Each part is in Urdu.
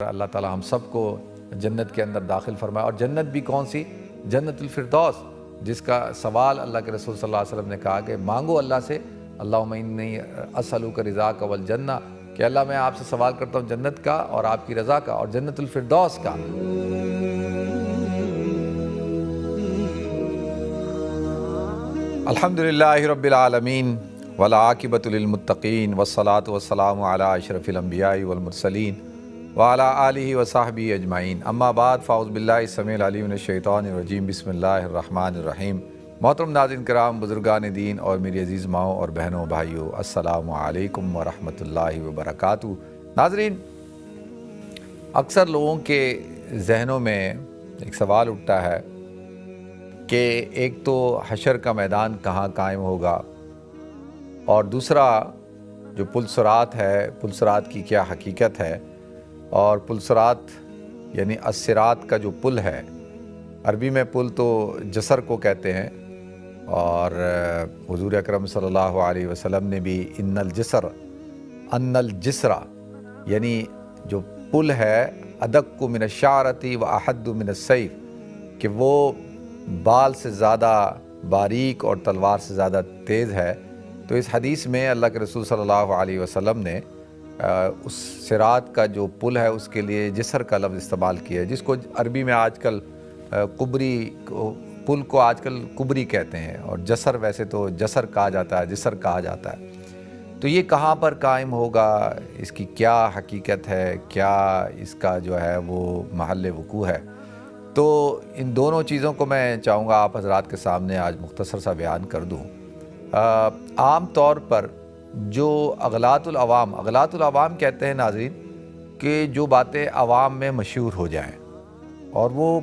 اللہ تعالی ہم سب کو جنت کے اندر داخل فرمائے. اور جنت بھی کون سی؟ جنت الفردوس، جس کا سوال اللہ کے رسول صلی اللہ علیہ وسلم نے کہا کہ مانگو اللہ سے، اللہم انی اسألک رضاک والجنہ، کہ اللہ میں آپ سے سوال کرتا ہوں جنت کا اور آپ کی رضا کا اور جنت الفردوس کا. الحمدللہ رب العالمین والعاقبۃ للمتقین والصلاۃ والسلام علی اشرف الانبیاء والمرسلین وعلی آلہ وصحبہ اجمعین. اما بعد فاعوذ باللہ السمیع العلیم من الشیطان الرجیم. بسم اللہ الرحمن الرحیم. محترم ناظرین کرام، بزرگان دین اور میری عزیز ماؤں اور بہنوں بھائیوں، السلام علیکم ورحمۃ اللہ وبرکاتہ. ناظرین، اکثر لوگوں کے ذہنوں میں ایک سوال اٹھتا ہے کہ ایک تو حشر کا میدان کہاں قائم ہوگا، اور دوسرا جو پل صراط ہے، پل صراط کی کیا حقیقت ہے، اور پل صراط یعنی الصراط کا جو پل ہے، عربی میں پل تو جسر کو کہتے ہیں، اور حضور اکرم صلی اللہ علیہ وسلم نے بھی ان الجسر یعنی جو پل ہے ادق من الشعرۃ و احد من السیف، کہ وہ بال سے زیادہ باریک اور تلوار سے زیادہ تیز ہے. تو اس حدیث میں اللہ کے رسول صلی اللہ علیہ وسلم نے اس صراط کا جو پل ہے اس کے لیے جسر کا لفظ استعمال کیا ہے، جس کو عربی میں آج کل پل کو آج کل کبری کہتے ہیں، اور جسر ویسے تو جسر کہا جاتا ہے، جسر کہا جاتا ہے. تو یہ کہاں پر قائم ہوگا، اس کی کیا حقیقت ہے، کیا اس کا جو ہے وہ محل وقوع ہے، تو ان دونوں چیزوں کو میں چاہوں گا آپ حضرات کے سامنے آج مختصر سا بیان کر دوں. عام طور پر جو اغلاط العوام کہتے ہیں ناظرین، کہ جو باتیں عوام میں مشہور ہو جائیں، اور وہ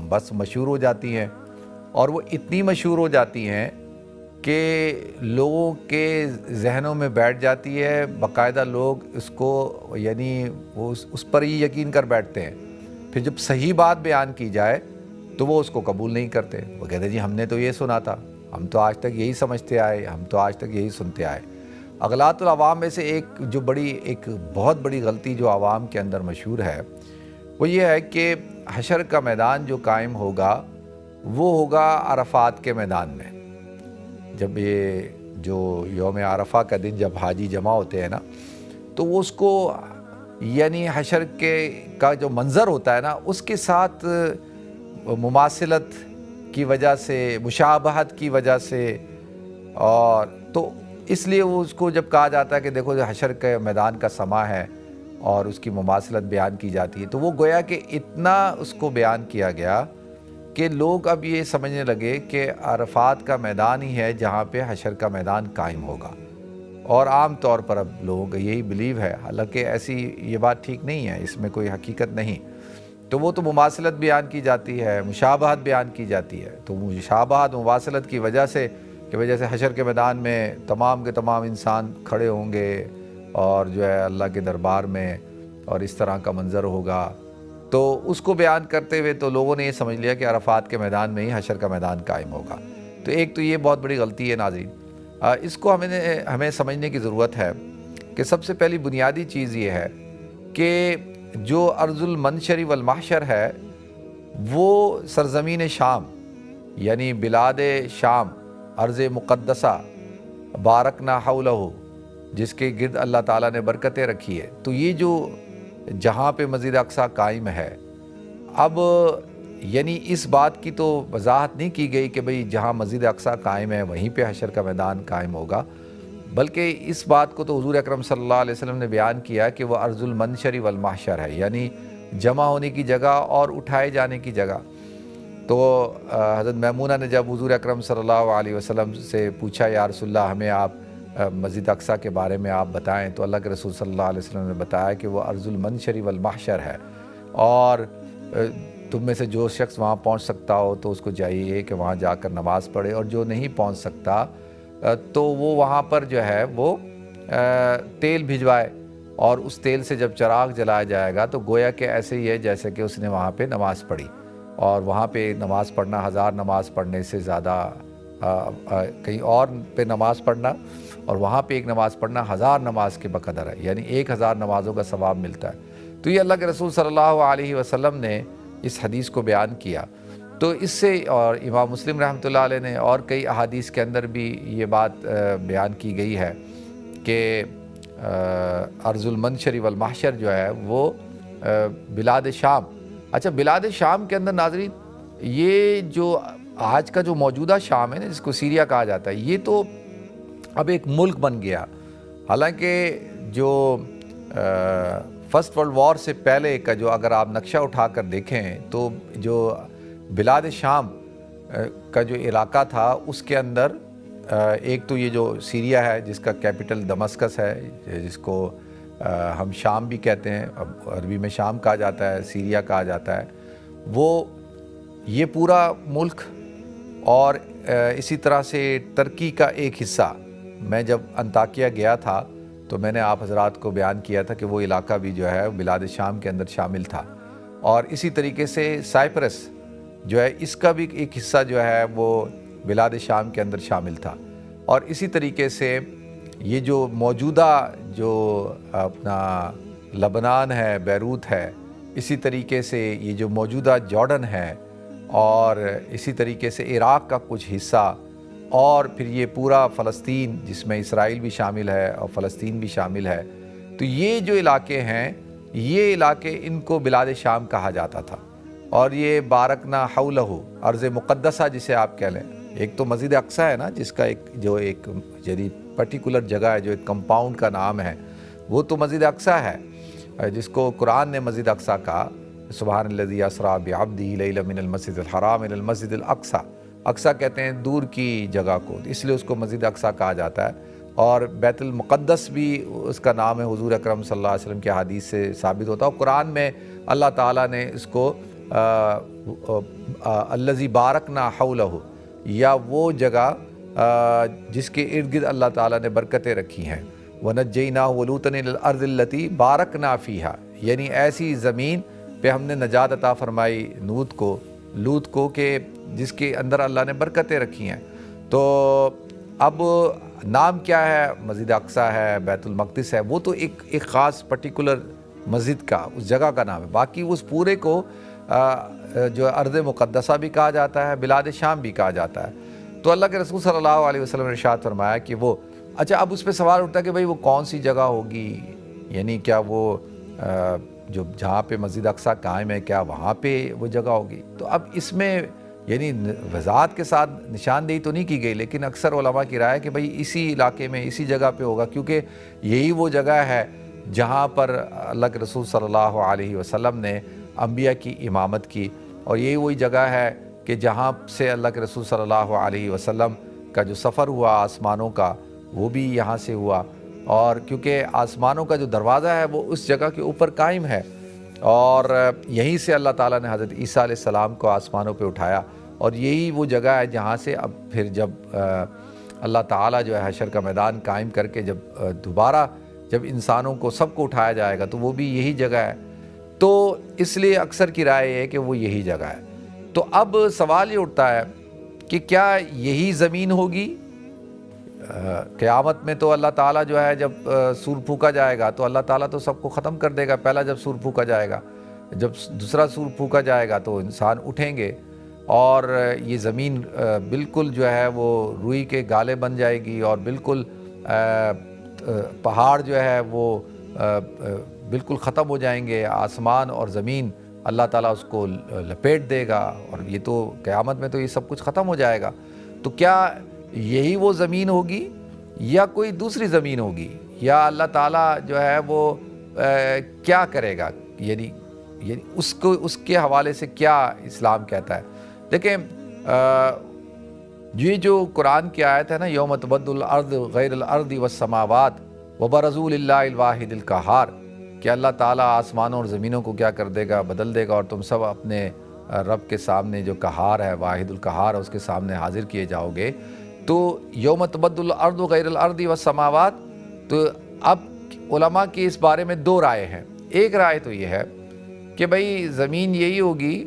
بس مشہور ہو جاتی ہیں، اور وہ اتنی مشہور ہو جاتی ہیں کہ لوگوں کے ذہنوں میں بیٹھ جاتی ہے، باقاعدہ لوگ اس کو یعنی وہ اس پر ہی یقین کر بیٹھتے ہیں. پھر جب صحیح بات بیان کی جائے تو وہ اس کو قبول نہیں کرتے. وہ کہتے ہیں جی ہم نے تو یہ سنا تھا، ہم تو آج تک یہی سمجھتے آئے، ہم تو آج تک یہی سنتے آئے. اغلاط العوام میں سے ایک بہت بڑی غلطی جو عوام کے اندر مشہور ہے، وہ یہ ہے کہ حشر کا میدان جو قائم ہوگا وہ ہوگا عرفات کے میدان میں. جب یہ جو یوم عرفہ کا دن جب حاجی جمع ہوتے ہیں نا، تو وہ اس کو یعنی حشر کا جو منظر ہوتا ہے نا، اس کے ساتھ مماثلت کی وجہ سے، مشابہت کی وجہ سے، اور تو اس لیے وہ اس کو جب کہا جاتا ہے کہ دیکھو حشر کے میدان کا سما ہے اور اس کی مماثلت بیان کی جاتی ہے، تو وہ گویا کہ اتنا اس کو بیان کیا گیا کہ لوگ اب یہ سمجھنے لگے کہ عرفات کا میدان ہی ہے جہاں پہ حشر کا میدان قائم ہوگا. اور عام طور پر اب لوگوں کا یہی بلیو ہے، حالانکہ ایسی یہ بات ٹھیک نہیں ہے، اس میں کوئی حقیقت نہیں. تو وہ تو مماثلت بیان کی جاتی ہے، مشابہت بیان کی جاتی ہے. تو مشابہت مماثلت کی وجہ سے حشر کے میدان میں تمام کے تمام انسان کھڑے ہوں گے، اور جو ہے اللہ کے دربار میں، اور اس طرح کا منظر ہوگا. تو اس کو بیان کرتے ہوئے تو لوگوں نے یہ سمجھ لیا کہ عرفات کے میدان میں ہی حشر کا میدان قائم ہوگا. تو ایک تو یہ بہت بڑی غلطی ہے ناظرین. اس کو ہمیں سمجھنے کی ضرورت ہے کہ سب سے پہلی بنیادی چیز یہ ہے کہ جو ارض المنشر والمحشر ہے، وہ سرزمین شام یعنی بلاد شام، ارض مقدسہ بارکنا حولہ، جس کے گرد اللہ تعالیٰ نے برکتیں رکھی ہے. تو یہ جو جہاں پہ مسجد اقصیٰ قائم ہے، اب یعنی اس بات کی تو وضاحت نہیں کی گئی کہ بھئی جہاں مسجد اقصیٰ قائم ہے وہیں پہ حشر کا میدان قائم ہوگا، بلکہ اس بات کو تو حضور اکرم صلی اللہ علیہ وسلم نے بیان کیا کہ وہ ارض المنشر والمحشر ہے، یعنی جمع ہونے کی جگہ اور اٹھائے جانے کی جگہ. تو حضرت میمونہ نے جب حضور اکرم صلی اللہ علیہ وسلم سے پوچھا یا رسول اللہ ہمیں آپ مسجد اقصیٰ کے بارے میں آپ بتائیں، تو اللہ کے رسول صلی اللہ علیہ وسلم نے بتایا کہ وہ ارض المنشر والمحشر ہے، اور تم میں سے جو شخص وہاں پہنچ سکتا ہو تو اس کو چاہیے کہ وہاں جا کر نماز پڑھے، اور جو نہیں پہنچ سکتا تو وہ وہاں پر جو ہے وہ تیل بھجوائے، اور اس تیل سے جب چراغ جلایا جائے گا تو گویا کہ ایسے ہی ہے جیسے کہ اس نے وہاں پہ نماز پڑھی. اور وہاں پہ نماز پڑھنا 1000 نماز پڑھنے سے زیادہ، کہیں اور پہ نماز پڑھنا اور وہاں پہ ایک نماز پڑھنا 1000 نماز کے بقدر ہے، یعنی 1000 نمازوں کا ثواب ملتا ہے. تو یہ اللہ کے رسول صلی اللہ علیہ وسلم نے اس حدیث کو بیان کیا۔ تو اس سے، اور امام مسلم رحمۃ اللہ علیہ نے اور کئی احادیث کے اندر بھی یہ بات بیان کی گئی ہے کہ ارض المنشر والمحشر جو ہے وہ بلاد شام۔ اچھا، بلاد شام کے اندر ناظرین، یہ جو آج کا جو موجودہ شام ہے نا، جس کو سیریا کہا جاتا ہے، یہ تو اب ایک ملک بن گیا۔ حالانکہ جو فرسٹ ورلڈ وار سے پہلے کا جو اگر آپ نقشہ اٹھا کر دیکھیں تو جو بلاد شام کا جو علاقہ تھا اس کے اندر ایک تو یہ جو سیریا ہے جس کا کیپٹل دمسکس ہے، جس کو ہم شام بھی کہتے ہیں، اب عربی میں شام کہا جاتا ہے، سیریا کہا جاتا ہے، وہ یہ پورا ملک، اور اسی طرح سے ترکی کا ایک حصہ۔ میں جب انطاکیہ گیا تھا تو میں نے آپ حضرات کو بیان کیا تھا کہ وہ علاقہ بھی جو ہے بلاد شام کے اندر شامل تھا، اور اسی طریقے سے سائپرس جو ہے اس کا بھی ایک حصہ جو ہے وہ بلاد شام کے اندر شامل تھا، اور اسی طریقے سے یہ جو موجودہ جو اپنا لبنان ہے، بیروت ہے، اسی طریقے سے یہ جو موجودہ جارڈن ہے، اور اسی طریقے سے عراق کا کچھ حصہ، اور پھر یہ پورا فلسطین جس میں اسرائیل بھی شامل ہے اور فلسطین بھی شامل ہے۔ تو یہ جو علاقے ہیں، یہ علاقے ان کو بلاد شام کہا جاتا تھا، اور یہ بارکنا حولہ، ارض مقدسہ جسے آپ کہہ لیں۔ ایک تو مسجد اقصیٰ ہے نا، جس کا ایک یعنی پرٹیکولر جگہ ہے، جو ایک کمپاؤنڈ کا نام ہے، وہ تو مسجد اقصیٰ ہے، جس کو قرآن نے مسجد اقصیٰ کہا۔ سبحان الذی اسریٰ بعبدہ لیلا من المسجد الحرام الی المسجد الاقصیٰ۔ اقصیٰ کہتے ہیں دور کی جگہ کو، اس لیے اس کو مسجد اقصیٰ کہا جاتا ہے، اور بیت المقدس بھی اس کا نام ہے، حضور اکرم صلی اللہ علیہ وسلم کی حدیث سے ثابت ہوتا ہے، اور قرآن میں اللہ تعالیٰ نے اس کو الذی بارکنا حولہ، یا وہ جگہ جس کے ارد گرد اللہ تعالیٰ نے برکتیں رکھی ہیں، وَنَجَّيْنَاهُ وَلُوطًا إِلَى الْأَرْضِ الَّتِي بَارَكْنَا فِيهَا، یعنی ایسی زمین پہ ہم نے نجات عطا فرمائی لوط کو کہ جس کے اندر اللہ نے برکتیں رکھی ہیں۔ تو اب نام کیا ہے؟ مسجد اقصیٰ ہے، بیت المقدس ہے، وہ تو ایک خاص پرٹیکولر مسجد کا، اس جگہ کا نام ہے۔ باقی اس پورے کو جو ارض مقدسہ بھی کہا جاتا ہے، بلاد شام بھی کہا جاتا ہے۔ تو اللہ کے رسول صلی اللہ علیہ وسلم نے ارشاد فرمایا کہ وہ، اچھا اب اس پہ سوال اٹھتا ہے کہ بھئی وہ کون سی جگہ ہوگی، یعنی کیا وہ جو جہاں پہ مسجد اقصیٰ قائم ہے، کیا وہاں پہ وہ جگہ ہوگی؟ تو اب اس میں یعنی وضاحت کے ساتھ نشاندہی تو نہیں کی گئی، لیکن اکثر علماء کی رائے ہے کہ بھئی اسی علاقے میں، اسی جگہ پہ ہوگا، کیونکہ یہی وہ جگہ ہے جہاں پر اللہ کے رسول صلی اللہ علیہ وسلم نے انبیاء کی امامت کی، اور یہی وہی جگہ ہے کہ جہاں سے اللہ کے رسول صلی اللہ علیہ وسلم کا جو سفر ہوا آسمانوں کا، وہ بھی یہاں سے ہوا، اور کیونکہ آسمانوں کا جو دروازہ ہے وہ اس جگہ کے اوپر قائم ہے، اور یہیں سے اللہ تعالیٰ نے حضرت عیسیٰ علیہ السلام کو آسمانوں پہ اٹھایا، اور یہی وہ جگہ ہے جہاں سے اب پھر جب اللہ تعالیٰ جو ہے حشر کا میدان قائم کر کے جب دوبارہ جب انسانوں کو سب کو اٹھایا جائے گا تو وہ بھی یہی جگہ ہے۔ تو اس لیے اکثر کی رائے ہے کہ وہ یہی جگہ ہے۔ تو اب سوال یہ اٹھتا ہے کہ کیا یہی زمین ہوگی؟ قیامت میں تو اللہ تعالیٰ جو ہے جب سور پھونکا جائے گا تو اللہ تعالیٰ تو سب کو ختم کر دے گا، پہلا جب سور پھونکا جائے گا، جب دوسرا سور پھونکا جائے گا تو انسان اٹھیں گے، اور یہ زمین بالکل جو ہے وہ روئی کے گالے بن جائے گی، اور بالکل پہاڑ جو ہے وہ بالکل ختم ہو جائیں گے، آسمان اور زمین اللہ تعالیٰ اس کو لپیٹ دے گا، اور یہ تو قیامت میں تو یہ سب کچھ ختم ہو جائے گا۔ تو کیا یہی وہ زمین ہوگی یا کوئی دوسری زمین ہوگی، یا اللہ تعالیٰ جو ہے وہ کیا کرے گا؟ یعنی اس کے حوالے سے کیا اسلام کہتا ہے؟ دیکھیں، یہ جو قرآن کی آیت ہے نا، یوم تبدل الارض غیر الارض والسماوات وبرزوا للہ الواحد القہار، کہ اللہ تعالیٰ آسمانوں اور زمینوں کو کیا کر دے گا؟ بدل دے گا، اور تم سب اپنے رب کے سامنے جو قہار ہے، واحد القہار ہے، اس کے سامنے حاضر کیے جاؤ گے۔ تو یوم تبدل الارض غیر الارض والسماوات، تو اب علماء کی اس بارے میں دو رائے ہیں۔ ایک رائے تو یہ ہے کہ بھئی زمین یہی ہوگی،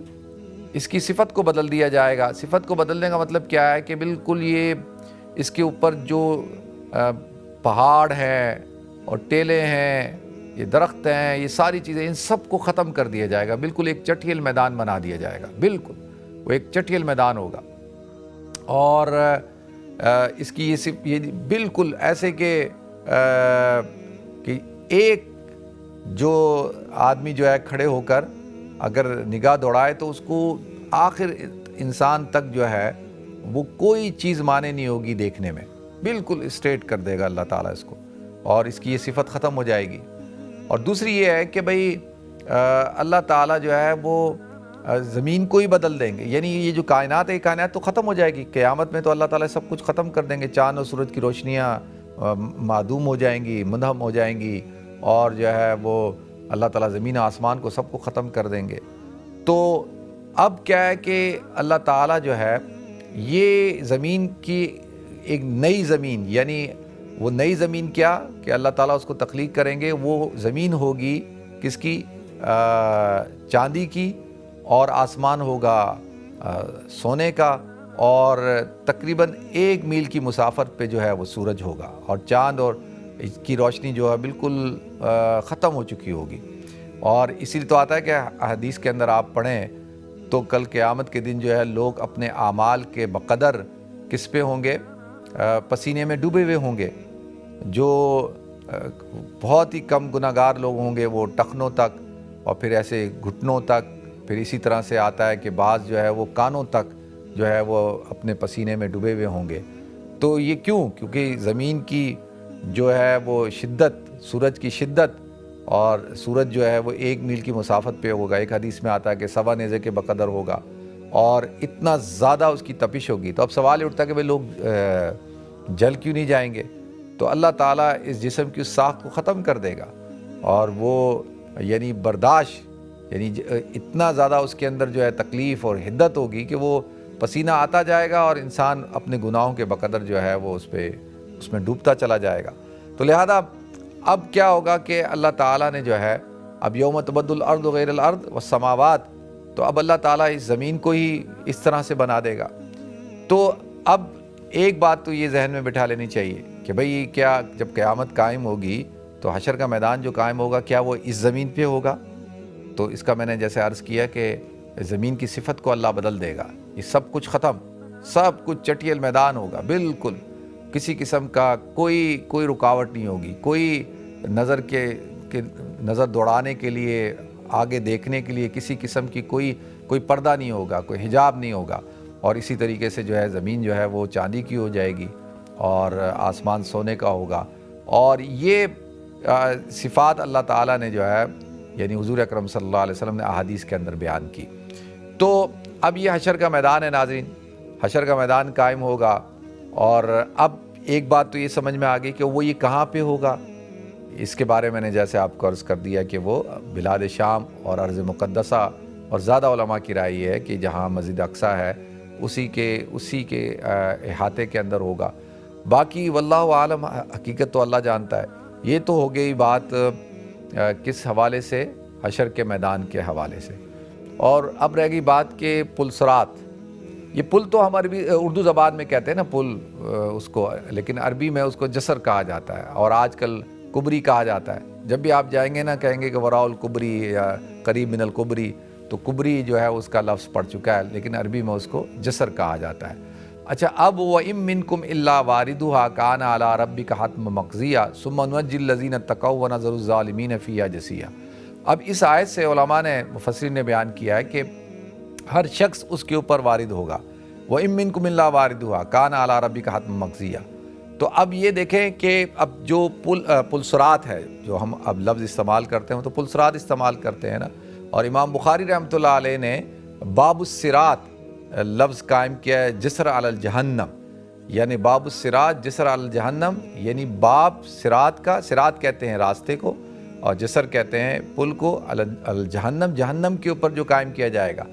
اس کی صفت کو بدل دیا جائے گا۔ صفت کو بدلنے کا مطلب کیا ہے کہ بالکل یہ اس کے اوپر جو پہاڑ ہیں اور ٹیلے ہیں، یہ درخت ہیں، یہ ساری چیزیں، ان سب کو ختم کر دیا جائے گا، بالکل ایک چٹیل میدان بنا دیا جائے گا، بالکل وہ ایک چٹیل میدان ہوگا۔ اور اس کی یہ بالکل ایسے کہ ایک جو آدمی جو ہے کھڑے ہو کر اگر نگاہ دوڑائے تو اس کو آخر انسان تک جو ہے وہ کوئی چیز مانے نہیں ہوگی دیکھنے میں، بالکل اسٹریٹ کر دے گا اللہ تعالیٰ اس کو، اور اس کی یہ صفت ختم ہو جائے گی۔ اور دوسری یہ ہے کہ بھئی اللہ تعالیٰ جو ہے وہ زمین کو ہی بدل دیں گے، یعنی یہ جو کائنات ہے، یہ کائنات تو ختم ہو جائے گی، قیامت میں تو اللہ تعالیٰ سب کچھ ختم کر دیں گے، چاند اور سورج کی روشنیاں معدوم ہو جائیں گی، منہدم ہو جائیں گی، اور جو ہے وہ اللہ تعالیٰ زمین و آسمان کو سب کو ختم کر دیں گے۔ تو اب کیا ہے کہ اللہ تعالیٰ جو ہے یہ زمین کی ایک نئی زمین، یعنی وہ نئی زمین کیا کہ اللہ تعالیٰ اس کو تخلیق کریں گے، وہ زمین ہوگی کس کی؟ چاندی کی، اور آسمان ہوگا سونے کا، اور تقریباً 1 میل کی مسافت پہ جو ہے وہ سورج ہوگا، اور چاند اور اس کی روشنی جو ہے بالکل ختم ہو چکی ہوگی۔ اور اسی لیے تو آتا ہے کہ حدیث کے اندر آپ پڑھیں تو کل قیامت کے دن جو ہے لوگ اپنے اعمال کے بقدر کس پہ ہوں گے؟ پسینے میں ڈوبے ہوئے ہوں گے۔ جو بہت ہی کم گناہ گار لوگ ہوں گے وہ ٹخنوں تک، اور پھر ایسے گھٹنوں تک، پھر اسی طرح سے آتا ہے کہ بعض جو ہے وہ کانوں تک جو ہے وہ اپنے پسینے میں ڈوبے ہوئے ہوں گے۔ تو یہ کیوں؟ کیونکہ زمین کی جو ہے وہ شدت، سورج کی شدت، اور سورج جو ہے وہ 1 میل کی مسافت پہ ہوگا، ایک حدیث میں آتا ہے کہ 1.25 نیزے کے بقدر ہوگا، اور اتنا زیادہ اس کی تپش ہوگی۔ تو اب سوال یہ اٹھتا ہے کہ بھئی لوگ جل کیوں نہیں جائیں گے؟ تو اللہ تعالیٰ اس جسم کی اس ساخت کو ختم کر دے گا، اور وہ یعنی برداشت، یعنی اتنا زیادہ اس کے اندر جو ہے تکلیف اور حدت ہوگی کہ وہ پسینہ آتا جائے گا، اور انسان اپنے گناہوں کے بقدر جو ہے وہ اس میں ڈوبتا چلا جائے گا۔ تو لہذا اب کیا ہوگا کہ اللہ تعالیٰ نے جو ہے اب یوم تبدل الارض غیر الارض والسماوات، تو اب اللہ تعالیٰ اس زمین کو ہی اس طرح سے بنا دے گا۔ تو اب ایک بات تو یہ ذہن میں بٹھا لینی چاہیے کہ بھئی کیا جب قیامت قائم ہوگی تو حشر کا میدان جو قائم ہوگا کیا وہ اس زمین پہ ہوگا؟ تو اس کا میں نے جیسے عرض کیا کہ زمین کی صفت کو اللہ بدل دے گا، یہ سب کچھ ختم، سب کچھ چٹیل میدان ہوگا، بالکل کسی قسم کا کوئی رکاوٹ نہیں ہوگی، کوئی نظر دوڑانے کے لیے، آگے دیکھنے کے لیے کسی قسم کی کوئی پردہ نہیں ہوگا، کوئی حجاب نہیں ہوگا، اور اسی طریقے سے جو ہے زمین جو ہے وہ چاندی کی ہو جائے گی، اور آسمان سونے کا ہوگا۔ اور یہ صفات اللہ تعالیٰ نے جو ہے یعنی حضور اکرم صلی اللہ علیہ وسلم نے احادیث کے اندر بیان کی۔ تو اب یہ حشر کا میدان ہے ناظرین، حشر کا میدان قائم ہوگا، اور اب ایک بات تو یہ سمجھ میں آ گئی کہ وہ یہ کہاں پہ ہوگا۔ اس کے بارے میں نے جیسے آپ کو عرض کر دیا کہ وہ بلاد شام اور ارض مقدسہ، اور زیادہ علماء کی رائے یہ ہے کہ جہاں مسجد اقصیٰ ہے اسی کے احاطے کے اندر ہوگا۔ باقی واللہ عالم، حقیقت تو اللہ جانتا ہے۔ یہ تو ہو گئی بات کس حوالے سے؟ حشر کے میدان کے حوالے سے۔ اور اب رہ گئی بات کہ پل صراط، یہ پل تو ہم اردو زبان میں کہتے ہیں نا پل اس کو، لیکن عربی میں اس کو جسر کہا جاتا ہے، اور آج کل کبری کہا جاتا ہے۔ جب بھی آپ جائیں گے نا کہیں گے کہ وراء الکبری یا قریب من الکبری، تو کبری جو ہے اس کا لفظ پڑ چکا ہے، لیکن عربی میں اس کو جسر کہا جاتا ہے۔ اچھا، اب وَإِن مِّنكُمْ إِلَّا وَارِدُهَا كَانَ عَلَىٰ رَبِّكَ حَتْمًا مَّقْضِيًّا ثُمَّ نُنَجِّي الَّذِينَ اتَّقَوْا وَنَذَرُ الظَّالِمِينَ فِيهَا جَثِيًّا۔ اب اس آیت سے علماء نے، مفسرین نے بیان کیا ہے کہ ہر شخص اس کے اوپر وارد ہوگا۔ وَإِن مِّنكُمْ إِلَّا وَارِدُهَا كَانَ عَلَىٰ رَبِّكَ حَتْمًا مَّقْضِيًّا۔ تو اب یہ دیکھیں کہ اب جو پل صراط ہے، جو ہم اب لفظ استعمال کرتے ہیں تو پل صراط استعمال کرتے ہیں نا، اور امام بخاری رحمۃ اللہ علیہ نے باب الصراط لفظ قائم کیا ہے، جسر علی الجہنم، یعنی باب الصراط جسر علی الجہنم، یعنی باب صراط کا، صراط کہتے ہیں راستے کو، اور جسر کہتے ہیں پل کو، علی الجہنم، جہنم کے اوپر جو قائم کیا جائے گا۔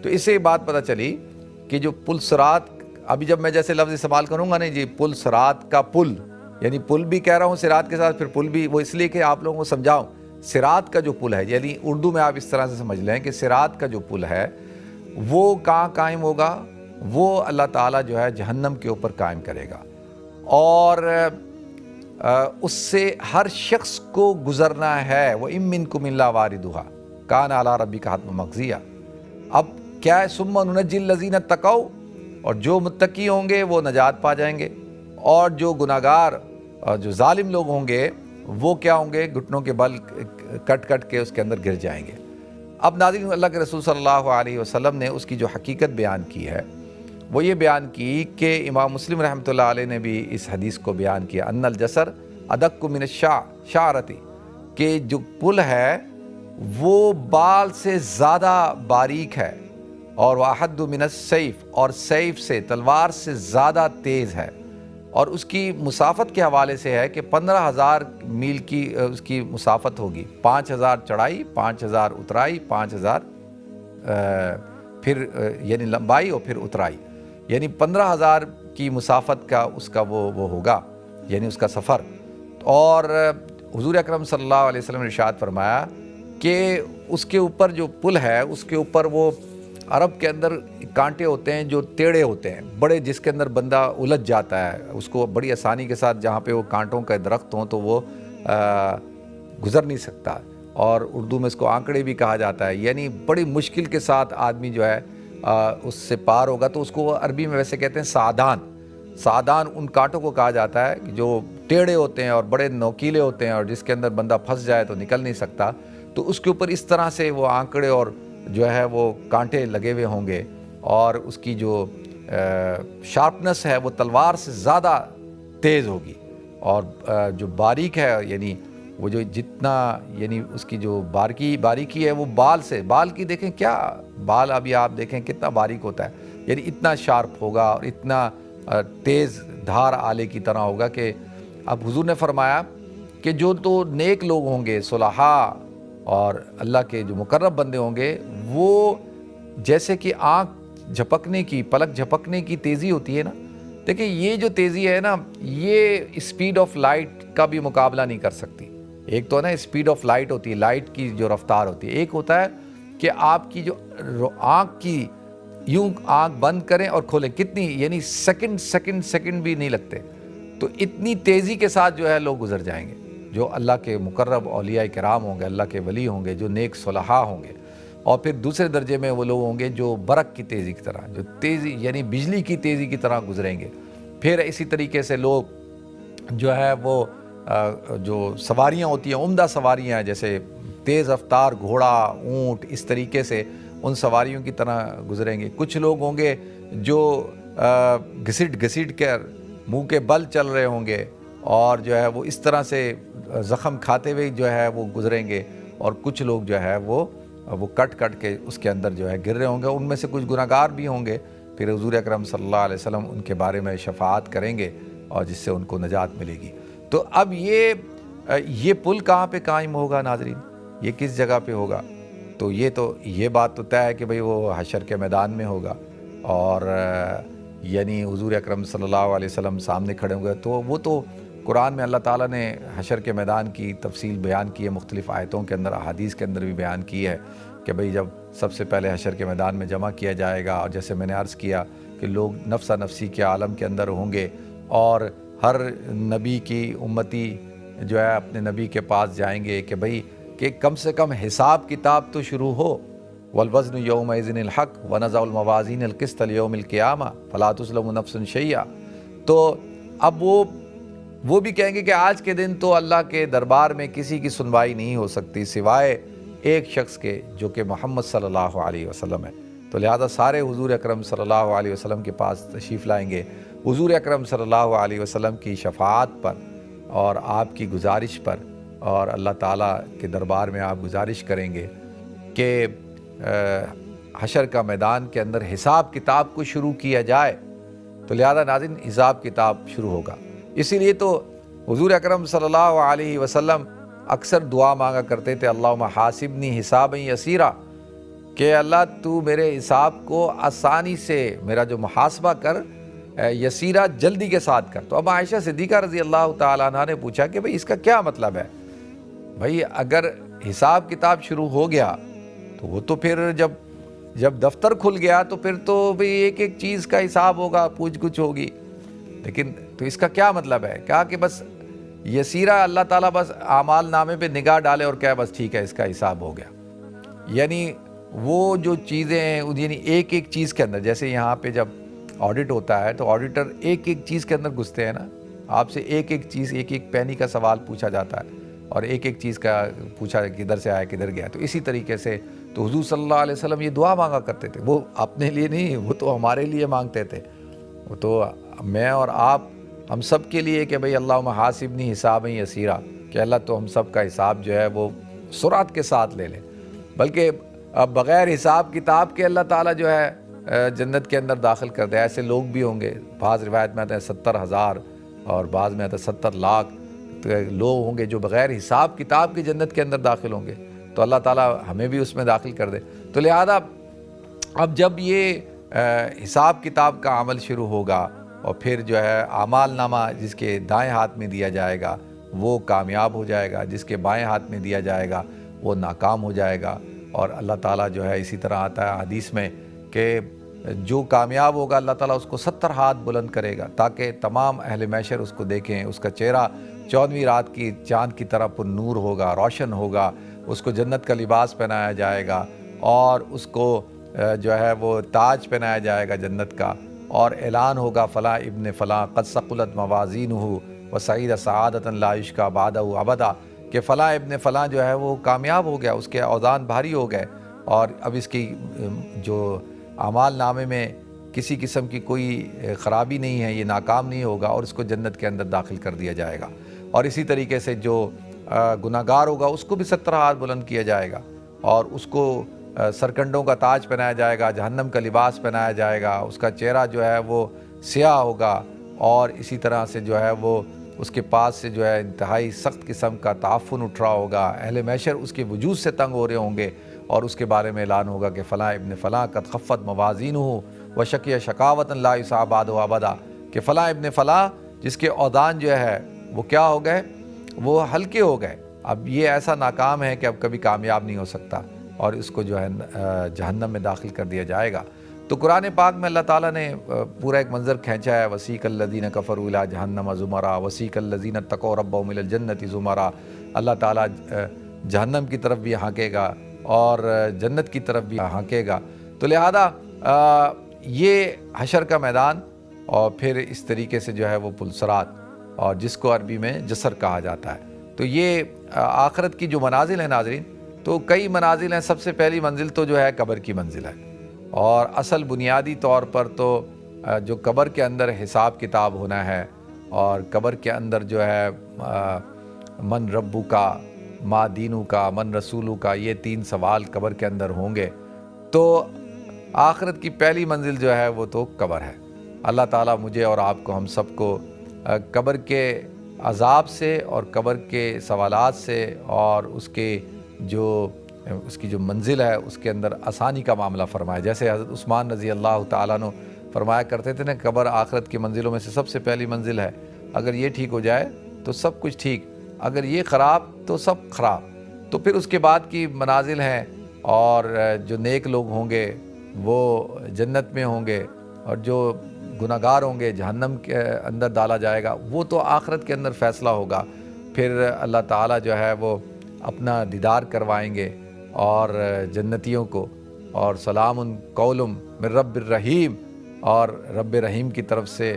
تو اس سے یہ بات پتہ چلی کہ جو پل صراط، ابھی جب میں جیسے لفظ استعمال کروں گا نا جی پل صراط کا پل، یعنی پل بھی کہہ رہا ہوں صراط کے ساتھ، پھر پل بھی، وہ اس لیے کہ آپ لوگوں کو سمجھاؤں صراط کا جو پل ہے، یعنی اردو میں آپ اس طرح سے سمجھ لیں کہ صراط کا جو پل ہے وہ کہاں قائم ہوگا؟ وہ اللہ تعالیٰ جو ہے جہنم کے اوپر قائم کرے گا۔ اور اس سے ہر شخص کو گزرنا ہے. وَإِن مِّنكُمْ إِلَّا وَارِدُهَا كَانَ عَلَىٰ رَبِّكَ حَتْمًا مَّقْضِيًّا. اب کیا ہے ثُمَّ نُنَجِّي الَّذِينَ اتَّقَوْا، اور جو متقی ہوں گے وہ نجات پا جائیں گے، اور جو گناہگار اور جو ظالم لوگ ہوں گے وہ کیا ہوں گے، گھٹنوں کے بل کٹ کٹ کے اس کے اندر گر جائیں گے. اب ناظرین، اللہ کے رسول صلی اللہ علیہ وسلم نے اس کی جو حقیقت بیان کی ہے وہ یہ بیان کی کہ امام مسلم رحمۃ اللہ علیہ نے بھی اس حدیث کو بیان کیا، ان الجسر ادق من الشعرۃ، کہ جو پل ہے وہ بال سے زیادہ باریک ہے، اور واحد من السیف، اور سیف سے تلوار سے زیادہ تیز ہے، اور اس کی مسافت کے حوالے سے ہے کہ 15,000 میل کی اس کی مسافت ہوگی، 5,000 چڑھائی، 5,000 اترائی، 5,000 پھر یعنی لمبائی اور پھر اترائی، یعنی 15,000 کی مسافت کا اس کا وہ ہوگا، یعنی اس کا سفر. اور حضور اکرم صلی اللہ علیہ وسلم نے ارشاد فرمایا کہ اس کے اوپر جو پل ہے اس کے اوپر وہ عرب کے اندر کانٹے ہوتے ہیں جو ٹیڑھے ہوتے ہیں بڑے، جس کے اندر بندہ الجھ جاتا ہے، اس کو بڑی آسانی کے ساتھ جہاں پہ وہ کانٹوں کا درخت ہوں تو وہ گزر نہیں سکتا، اور اردو میں اس کو آنکڑے بھی کہا جاتا ہے، یعنی بڑی مشکل کے ساتھ آدمی جو ہے اس سے پار ہوگا، تو اس کو عربی میں ویسے کہتے ہیں سعدان ان کانٹوں کو کہا جاتا ہے جو ٹیڑھے ہوتے ہیں اور بڑے نوکیلے ہوتے ہیں، اور جس کے اندر بندہ پھنس جائے تو نکل نہیں سکتا. تو اس کے اوپر اس طرح سے وہ آنکڑے اور جو ہے وہ کانٹے لگے ہوئے ہوں گے، اور اس کی جو شارپنس ہے وہ تلوار سے زیادہ تیز ہوگی، اور جو باریک ہے یعنی وہ جو جتنا یعنی اس کی جو باریکی ہے وہ بال کی دیکھیں، کیا بال ابھی آپ دیکھیں کتنا باریک ہوتا ہے، یعنی اتنا شارپ ہوگا اور اتنا تیز دھار آلے کی طرح ہوگا کہ اب حضور نے فرمایا کہ جو تو نیک لوگ ہوں گے، صلحاء اور اللہ کے جو مقرب بندے ہوں گے، وہ جیسے کہ آنکھ جھپکنے کی، پلک جھپکنے کی تیزی ہوتی ہے نا، دیکھیں یہ جو تیزی ہے نا یہ اسپیڈ آف لائٹ کا بھی مقابلہ نہیں کر سکتی. ایک تو نا اسپیڈ آف لائٹ ہوتی ہے، لائٹ کی جو رفتار ہوتی ہے، ایک ہوتا ہے کہ آپ کی جو آنکھ کی یوں آنکھ بند کریں اور کھولیں کتنی، یعنی سیکنڈ بھی نہیں لگتے، تو اتنی تیزی کے ساتھ جو ہے لوگ گزر جائیں گے جو اللہ کے مقرب اولیاء کرام ہوں گے، اللہ کے ولی ہوں گے، جو نیک صلحاء ہوں گے. اور پھر دوسرے درجے میں وہ لوگ ہوں گے جو برق کی تیزی کی طرح، جو تیزی یعنی بجلی کی تیزی کی طرح گزریں گے. پھر اسی طریقے سے لوگ جو ہے وہ جو سواریاں ہوتی ہیں، عمدہ سواریاں جیسے تیز رفتار گھوڑا، اونٹ، اس طریقے سے ان سواریوں کی طرح گزریں گے. کچھ لوگ ہوں گے جو گھسٹ کر منہ کے بل چل رہے ہوں گے، اور جو ہے وہ اس طرح سے زخم کھاتے ہوئے جو ہے وہ گزریں گے. اور کچھ لوگ جو ہے وہ کٹ کے اس کے اندر جو ہے گر رہے ہوں گے. ان میں سے کچھ گناہگار بھی ہوں گے. پھر حضور اکرم صلی اللہ علیہ وسلم ان کے بارے میں شفاعت کریں گے اور جس سے ان کو نجات ملے گی. تو اب یہ پل کہاں پہ قائم ہوگا ناظرین، یہ کس جگہ پہ ہوگا؟ تو یہ بات تو طے ہے کہ بھئی وہ حشر کے میدان میں ہوگا، اور یعنی حضور اکرم صلی اللہ علیہ وسلم سامنے کھڑے ہوں گے. تو وہ تو قرآن میں اللہ تعالیٰ نے حشر کے میدان کی تفصیل بیان کی ہے، مختلف آیتوں کے اندر، احادیث کے اندر بھی بیان کی ہے کہ بھئی جب سب سے پہلے حشر کے میدان میں جمع کیا جائے گا، اور جیسے میں نے عرض کیا کہ لوگ نفسا نفسی کے عالم کے اندر ہوں گے، اور ہر نبی کی امتی جو ہے اپنے نبی کے پاس جائیں گے کہ بھئی کہ کم سے کم حساب کتاب تو شروع ہو. والوزن یومئذ الحق ونضع الموازین القسط لیوم القیامہ فلا تظلم نفس شیئا. تو اب وہ بھی کہیں گے کہ آج کے دن تو اللہ کے دربار میں کسی کی سنوائی نہیں ہو سکتی سوائے ایک شخص کے، جو کہ محمد صلی اللہ علیہ وسلم ہے. تو لہذا سارے حضور اکرم صلی اللہ علیہ وسلم کے پاس تشریف لائیں گے، حضور اکرم صلی اللہ علیہ وسلم کی شفاعت پر اور آپ کی گزارش پر، اور اللہ تعالیٰ کے دربار میں آپ گزارش کریں گے کہ حشر کا میدان کے اندر حساب کتاب کو شروع کیا جائے. تو لہذا ناظرین حساب کتاب شروع ہوگا. اسی لیے تو حضور اکرم صلی اللہ علیہ وسلم اکثر دعا مانگا کرتے تھے، اللہم حاسبنی حسابا یسیرا، کہ اللہ تو میرے حساب کو آسانی سے میرا جو محاسبہ کر، یسیرا جلدی کے ساتھ کر. تو اب عائشہ صدیقہ رضی اللہ تعالیٰ عنہ نے پوچھا کہ بھئی اس کا کیا مطلب ہے؟ بھئی اگر حساب کتاب شروع ہو گیا تو وہ تو پھر جب دفتر کھل گیا تو پھر تو بھئی ایک ایک چیز کا حساب ہوگا، پوچھ گچھ ہوگی. لیکن تو اس کا کیا مطلب ہے؟ کہا کہ بس یسیرا اللہ تعالیٰ بس اعمال نامے پہ نگاہ ڈالے اور کہے بس ٹھیک ہے اس کا حساب ہو گیا. یعنی وہ جو چیزیں ہیں یعنی ایک ایک چیز کے اندر، جیسے یہاں پہ جب آڈٹ ہوتا ہے تو آڈیٹر ایک ایک چیز کے اندر گھستے ہیں نا، آپ سے ایک ایک چیز، ایک ایک پینی کا سوال پوچھا جاتا ہے اور ایک ایک چیز کا پوچھا کدھر سے آیا کدھر گیا. تو اسی طریقے سے تو حضور صلی اللہ علیہ وسلم یہ دعا مانگا کرتے تھے، وہ اپنے لیے نہیں، وہ تو ہمارے لیے مانگتے تھے. وہ تو میں اور آپ ہم سب کے لیے کہ بھئی اللہم حاسبنی حسابا یسیرا، کہ اللہ تو ہم سب کا حساب جو ہے وہ سرعت کے ساتھ لے لے. بلکہ بغیر حساب کتاب کے اللہ تعالیٰ جو ہے جنت کے اندر داخل کر دے. ایسے لوگ بھی ہوں گے، بعض روایت میں آتا ہے 70,000 اور بعض میں آتا ہے 70 لاکھ لوگ ہوں گے جو بغیر حساب کتاب کی جنت کے اندر داخل ہوں گے. تو اللہ تعالیٰ ہمیں بھی اس میں داخل کر دے. تو لہذا اب جب یہ حساب کتاب کا عمل شروع ہوگا اور پھر جو ہے اعمال نامہ جس کے دائیں ہاتھ میں دیا جائے گا وہ کامیاب ہو جائے گا، جس کے بائیں ہاتھ میں دیا جائے گا وہ ناکام ہو جائے گا. اور اللہ تعالیٰ جو ہے اسی طرح آتا ہے حدیث میں کہ جو کامیاب ہوگا اللہ تعالیٰ اس کو 70 ہاتھ بلند کرے گا تاکہ تمام اہل محشر اس کو دیکھیں. اس کا چہرہ 14ویں رات کی چاند کی طرح پر نور ہوگا، روشن ہوگا. اس کو جنت کا لباس پہنایا جائے گا اور اس کو جو ہے وہ تاج پہنایا جائے گا جنت کا، اور اعلان ہوگا فلاں ابن فلاں قد ثقلت موازینہ وسعید سعادۃ لا یشقی بعدہ ابدا، کہ فلاں ابن فلاں جو ہے وہ کامیاب ہو گیا، اس کے اوزان بھاری ہو گئے اور اب اس کی جو اعمال نامے میں کسی قسم کی کوئی خرابی نہیں ہے، یہ ناکام نہیں ہوگا اور اس کو جنت کے اندر داخل کر دیا جائے گا. اور اسی طریقے سے جو گناہگار ہوگا اس کو بھی 70 ہاتھ بلند کیا جائے گا اور اس کو سرکنڈوں کا تاج پہنایا جائے گا، جہنم کا لباس پہنایا جائے گا. اس کا چہرہ جو ہے وہ سیاہ ہوگا اور اسی طرح سے جو ہے وہ اس کے پاس سے جو ہے انتہائی سخت قسم کا تعفن اٹھ رہا ہوگا. اہل محشر اس کے وجود سے تنگ ہو رہے ہوں گے اور اس کے بارے میں اعلان ہوگا کہ فلاں ابن فلاں قد خفت موازینہ وشقی شقاوۃ لا یسعی بعدہ ابدا، کہ فلاں ابن فلاں جس کے اوزان جو ہے وہ کیا ہو گئے، وہ ہلکے ہو گئے. اب یہ ایسا ناکام ہے کہ اب کبھی کامیاب نہیں ہو سکتا اور اس کو جو ہے جہنم میں داخل کر دیا جائے گا. تو قرآن پاک میں اللہ تعالیٰ نے پورا ایک منظر کھینچا ہے، وسیق الذین کفروا الی جہنم زمرا وسیق الذین اتقوا ربهم الی الجنۃ زمرا. اللہ تعالیٰ جہنم کی طرف بھی ہانکے گا اور جنت کی طرف بھی ہانکے گا. تو لہذا یہ حشر کا میدان اور پھر اس طریقے سے جو ہے وہ پلسرات، اور جس کو عربی میں جسر کہا جاتا ہے. تو یہ آخرت کی جو منازل ہیں ناظرین، تو کئی منازل ہیں. سب سے پہلی منزل تو جو ہے قبر کی منزل ہے، اور اصل بنیادی طور پر تو جو قبر کے اندر حساب کتاب ہونا ہے، اور قبر کے اندر جو ہے من ربو کا، ما دینو کا، من رسولو کا، یہ 3 سوال قبر کے اندر ہوں گے. تو آخرت کی پہلی منزل جو ہے وہ تو قبر ہے. اللہ تعالیٰ مجھے اور آپ کو، ہم سب کو قبر کے عذاب سے اور قبر کے سوالات سے اور اس کی جو منزل ہے اس کے اندر آسانی کا معاملہ فرمائے. جیسے حضرت عثمان رضی اللہ تعالیٰ عنہ فرمایا کرتے تھے نا، قبر آخرت کی منزلوں میں سے سب سے پہلی منزل ہے. اگر یہ ٹھیک ہو جائے تو سب کچھ ٹھیک، اگر یہ خراب تو سب خراب. تو پھر اس کے بعد کی منازل ہیں، اور جو نیک لوگ ہوں گے وہ جنت میں ہوں گے اور جو گناہگار ہوں گے جہنم کے اندر ڈالا جائے گا. وہ تو آخرت کے اندر فیصلہ ہوگا. پھر اللہ تعالیٰ جو ہے وہ اپنا دیدار کروائیں گے اور جنتیوں کو، اور سلام قول من رب الرحیم، اور رب رحیم کی طرف سے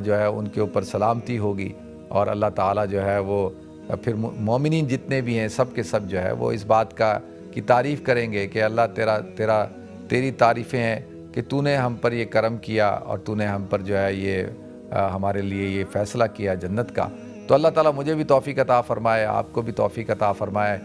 جو ہے ان کے اوپر سلامتی ہوگی. اور اللہ تعالیٰ جو ہے وہ پھر مومنین جتنے بھی ہیں سب کے سب جو ہے وہ اس بات کی تعریف کریں گے کہ اللہ تیری تعریفیں ہیں کہ تو نے ہم پر یہ کرم کیا اور تو نے ہم پر جو ہے یہ ہمارے لیے یہ فیصلہ کیا جنت کا. تو اللہ تعالیٰ مجھے بھی توفیق عطا فرمائے، آپ کو بھی توفیق عطا فرمائے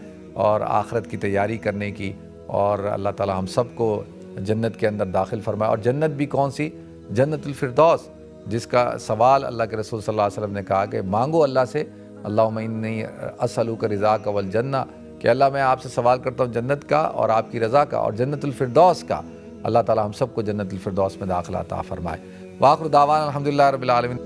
اور آخرت کی تیاری کرنے کی، اور اللہ تعالیٰ ہم سب کو جنت کے اندر داخل فرمائے. اور جنت بھی کون سی؟ جنت الفردوس، جس کا سوال اللہ کے رسول صلی اللہ علیہ وسلم نے کہا کہ مانگو اللہ سے، اللہم انی اسألک رضاک والجنہ، کہ اللہ میں آپ سے سوال کرتا ہوں جنت کا اور آپ کی رضا کا اور جنت الفردوس کا. اللہ تعالیٰ ہم سب کو جنت الفردوس میں داخلہ عطا فرمائے. وآخر دعوانا الحمدللہ رب العالمین.